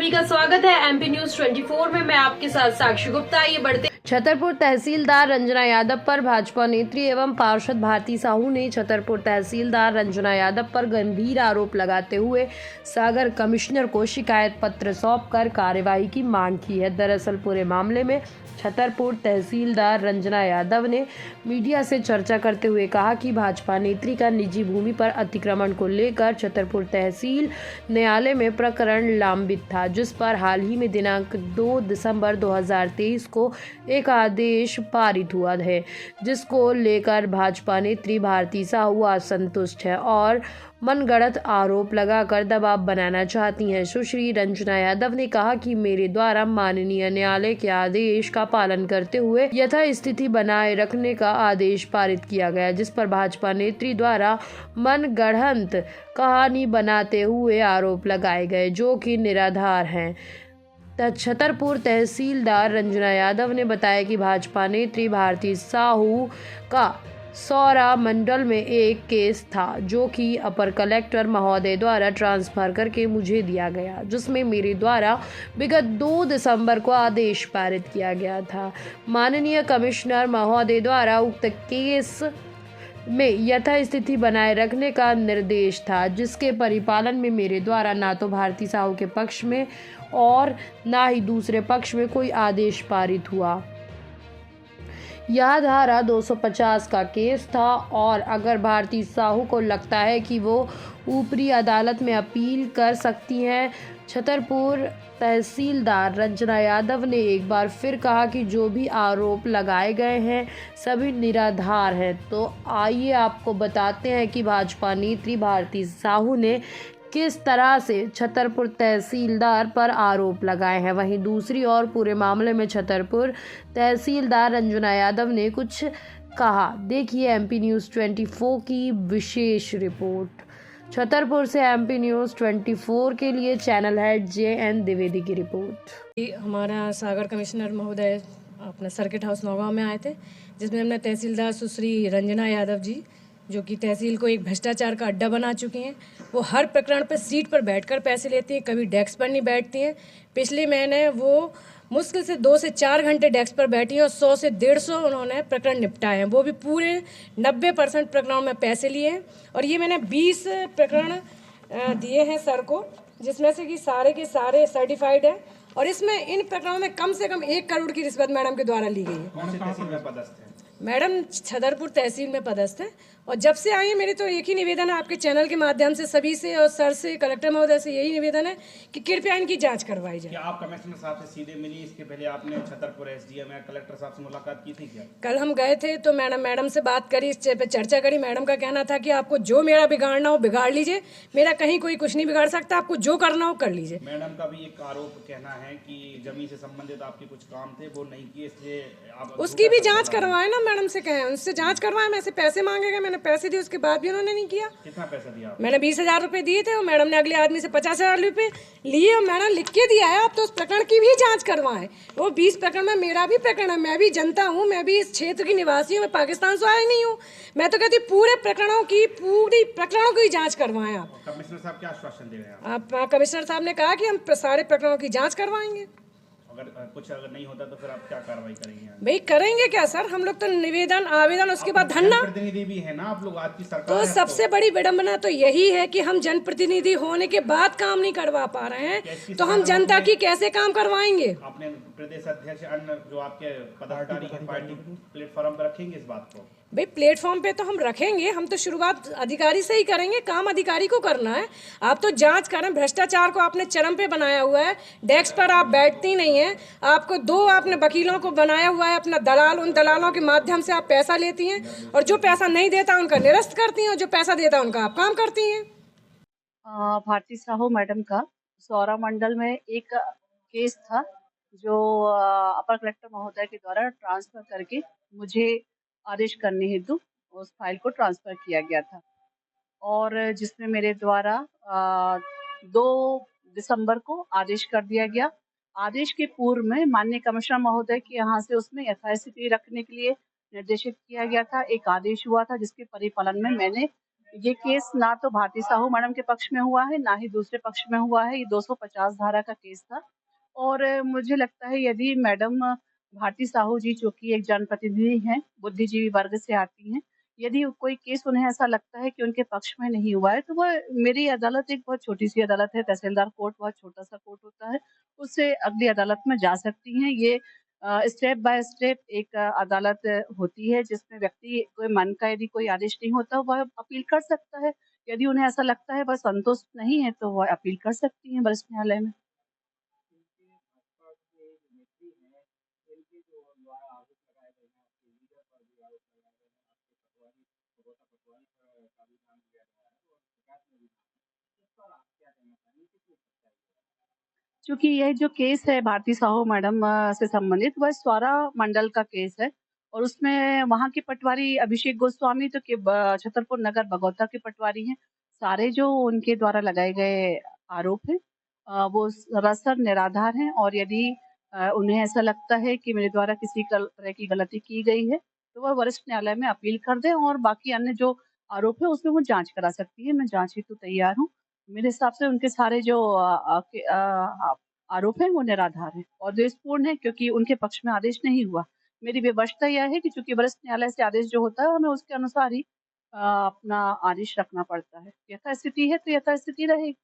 सभी का स्वागत है एमपी न्यूज 24 में। मैं आपके साथ साक्षी गुप्ता। ये बढ़ते छतरपुर तहसीलदार रंजना यादव पर भाजपा नेत्री एवं पार्षद भारती साहू ने छतरपुर तहसीलदार रंजना यादव पर गंभीर आरोप लगाते हुए सागर कमिश्नर को शिकायत पत्र सौंपकर कार्यवाही की मांग की है। दरअसल पूरे मामले में छतरपुर तहसीलदार रंजना यादव ने मीडिया से चर्चा करते हुए कहा कि भाजपा नेत्री का निजी भूमि पर अतिक्रमण को लेकर छतरपुर तहसील न्यायालय में प्रकरण लंबित था, जिस पर हाल ही में दिनांक 2 दिसंबर 2023 को एक आदेश पारित हुआ है, जिसको लेकर भाजपा नेत्री भारती साहू असंतुष्ट है और मनगढ़ंत आरोप लगाकर दबाव बनाना चाहती हैं। सुश्री रंजना यादव ने कहा कि मेरे द्वारा माननीय न्यायालय के आदेश का पालन करते हुए यथास्थिति बनाए रखने का आदेश पारित किया गया, जिस पर भाजपा नेत्री द्वारा मनगढ़ंत कहानी बनाते हुए आरोप लगाए गए, जो कि निराधार हैं। छतरपुर तहसीलदार रंजना यादव ने बताया कि भाजपा नेत्री भारती साहू का सौरा मंडल में एक केस था, जो कि अपर कलेक्टर महोदय द्वारा ट्रांसफर करके मुझे दिया गया, जिसमें मेरे द्वारा विगत 2 दिसंबर को आदेश पारित किया गया था। माननीय कमिश्नर महोदय द्वारा उक्त केस में यथास्थिति बनाए रखने का निर्देश था, जिसके परिपालन में मेरे द्वारा ना तो भारती साहू के पक्ष में और ना ही दूसरे पक्ष में कोई आदेश पारित हुआ। यह धारा 250 का केस था और अगर भारती साहू को लगता है कि वो ऊपरी अदालत में अपील कर सकती हैं। छतरपुर तहसीलदार रंजना यादव ने एक बार फिर कहा कि जो भी आरोप लगाए गए हैं सभी निराधार हैं। तो आइए आपको बताते हैं कि भाजपा नेत्री भारती साहू ने किस तरह से छतरपुर तहसीलदार पर आरोप लगाए हैं। वहीं दूसरी ओर पूरे मामले में छतरपुर तहसीलदार रंजना यादव ने कुछ कहा। देखिए एमपी न्यूज़ 24 की विशेष रिपोर्ट। छतरपुर से एमपी न्यूज़ 24 के लिए चैनल हेड JN द्विवेदी की रिपोर्ट। हमारा सागर कमिश्नर महोदय अपना सर्किट हाउस नौगांव में आए थे, जिसमें हमने तहसीलदार सुश्री रंजना यादव जी, जो कि तहसील को एक भ्रष्टाचार का अड्डा बना चुकी हैं। वो हर प्रकरण पर सीट पर बैठकर पैसे लेती हैं, कभी डेस्क पर नहीं बैठती हैं। पिछले महीने वो मुश्किल से 2 से 4 घंटे डेस्क पर बैठी हैं और 100 से 150 उन्होंने प्रकरण निपटाए हैं। वो भी पूरे 90% प्रकरणों में पैसे लिए हैं। और ये मैंने 20 प्रकरण दिए हैं सर को, जिसमें से कि सारे के सारे सर्टिफाइड हैं। और इसमें इन प्रकरणों में कम से कम 1 करोड़ की रिश्वत मैडम के द्वारा ली गई है। कौन सी तहसील में पदस्थ है? मैडम छतरपुर तहसील में पदस्थ है। और जब से आई है मेरी तो एक ही निवेदन है आपके चैनल के माध्यम से सभी से और सर से, कलेक्टर महोदय से यही निवेदन है कि कृपया इनकी जांच करवाई जाए। क्या आप कमिश्नर साहब से सीधे मिली? इसके पहले आपने छतरपुर SDM या कलेक्टर साहब से मुलाकात की थी क्या? कल हम गए थे तो मैडम से बात करी, इस पे चर्चा करी। मैडम का कहना था कि आपको जो मेरा बिगाड़ना हो बिगाड़ लीजिए, मेरा कहीं कोई कुछ नहीं बिगाड़ सकता, आपको जो करना हो कर लीजिए। मैडम का भी एक आरोप कहना है कि जमीन से संबंधित आपके कुछ काम थे वो नहीं किए, इसलिए आप उसकी भी जांच करवाए ना, मैडम से कहें उनसे जांच करवाए। मैं से पैसे मांगेगा, मैंने पैसे दिए, उसके बाद भी उन्होंने नहीं किया। कितना पैसा दिया आपने? मैंने 20,000 रुपए दिए थे और मैडम ने अगले आदमी से 50,000 रुपए लिए और मैडम लिख के दिया है। आप तो उस प्रकरण की भी जांच करवाएं। वो 20 प्रकरण में मेरा भी प्रकरण है, मैं भी जनता हूँ, मैं भी इस क्षेत्र की निवासी हूँ, मैं पाकिस्तान से आई नहीं हूँ। मैं तो कहती पूरे प्रकरणों की जांच करवाएं आप। कमिश्नर साहब क्या आश्वासन दे रहे हैं आप कमिश्नर साहब ने कहा कि हम सारे प्रकरणों की जांच करवाएंगे। अगर नहीं होता तो फिर आप क्या कार्रवाई करेंगे? भाई करेंगे क्या सर, हम लोग तो निवेदन आवेदन उसके बाद धरना। प्रतिनिधि भी है ना आप लोग, आज की सरकार तो है। सबसे बड़ी विडंबना तो यही है कि हम जनप्रतिनिधि होने के बाद काम नहीं करवा पा रहे हैं, तो हम जनता की कैसे काम करवाएंगे? आपने प्रदेश अध्यक्ष अन्य जो आपके पदाधिकारी हैं पार्टी प्लेटफॉर्म पर रखेंगे इस बात को? भाई प्लेटफॉर्म पे तो हम रखेंगे, हम तो शुरुआत अधिकारी से ही करेंगे, काम अधिकारी को करना है। आप तो जांच करें, भ्रष्टाचार को आपने चरम पे बनाया हुआ है, डेस्क पर आप बैठती नहीं हैं, आपको 2 आपने वकीलों को बनाया हुआ है अपना दलाल, उन दलालों के माध्यम से आप पैसा लेती हैं और जो पैसा नहीं देता उनका निरस्त करती हैं और जो पैसा देता उनका आप काम करती हैं। भारती साहू मैडम का सौरा मंडल में एक केस था, जो अपर कलेक्टर महोदय के द्वारा ट्रांसफर करके मुझे आदेश करने हेतु उस फाइल को ट्रांसफर किया गया था, और जिसमें मेरे द्वारा 2 दिसंबर को आदेश कर दिया गया। आदेश के पूर्व में माननीय कमिश्नर महोदय के यहाँ से उसमें यथास्थिति रखने के लिए निर्देशित किया गया था। एक आदेश हुआ था जिसके परिपालन में मैंने ये केस ना तो भारती साहू मैडम के पक्ष में हुआ है, ना ही दूसरे पक्ष में हुआ है। ये 250 धारा का केस था और मुझे लगता है यदि मैडम भारती साहू जी जो कि एक जनप्रतिनिधि हैं, बुद्धिजीवी वर्ग से आती हैं, यदि कोई केस उन्हें ऐसा लगता है कि उनके पक्ष में नहीं हुआ है, तो वह मेरी अदालत एक बहुत छोटी-सी अदालत है, तहसीलदार कोर्ट बहुत छोटा-सा कोर्ट होता है, उससे अगली अदालत में जा सकती हैं। ये स्टेप बाय स्टेप एक अदालत होती है जिसमें व्यक्ति के मन का यदि कोई आदेश नहीं होता वह अपील कर सकता है। यदि उन्हें ऐसा लगता है वह संतुष्ट नहीं है तो वह अपील कर सकती हैं वरिष्ठ न्यायालय में। चूँकि यह जो केस है भारती साहू मैडम से संबंधित वह सौरा मंडल का केस है और उसमें वहाँ के पटवारी अभिषेक गोस्वामी तो के छतरपुर नगर बगौता के पटवारी हैं। सारे जो उनके द्वारा लगाए गए आरोप हैं वो सरासर निराधार हैं और यदि उन्हें ऐसा लगता है कि मेरे द्वारा किसी तरह की गलती की गई है, तो वह वरिष्ठ न्यायालय में अपील कर दें और बाकी अन्य जो आरोप है उसमें वो जाँच करा सकती है। मैं जाँच हेतु तैयार हूँ। मेरे हिसाब से उनके सारे जो आरोप हैं वो निराधार हैं और द्वेषपूर्ण हैं क्योंकि उनके पक्ष में आदेश नहीं हुआ। मेरी विवशता यह है कि चूँकि वरिष्ठ न्यायालय से आदेश जो होता है हमें उसके अनुसार ही अपना आदेश रखना पड़ता है। यथास्थिति है तो यथास्थिति रहेगी।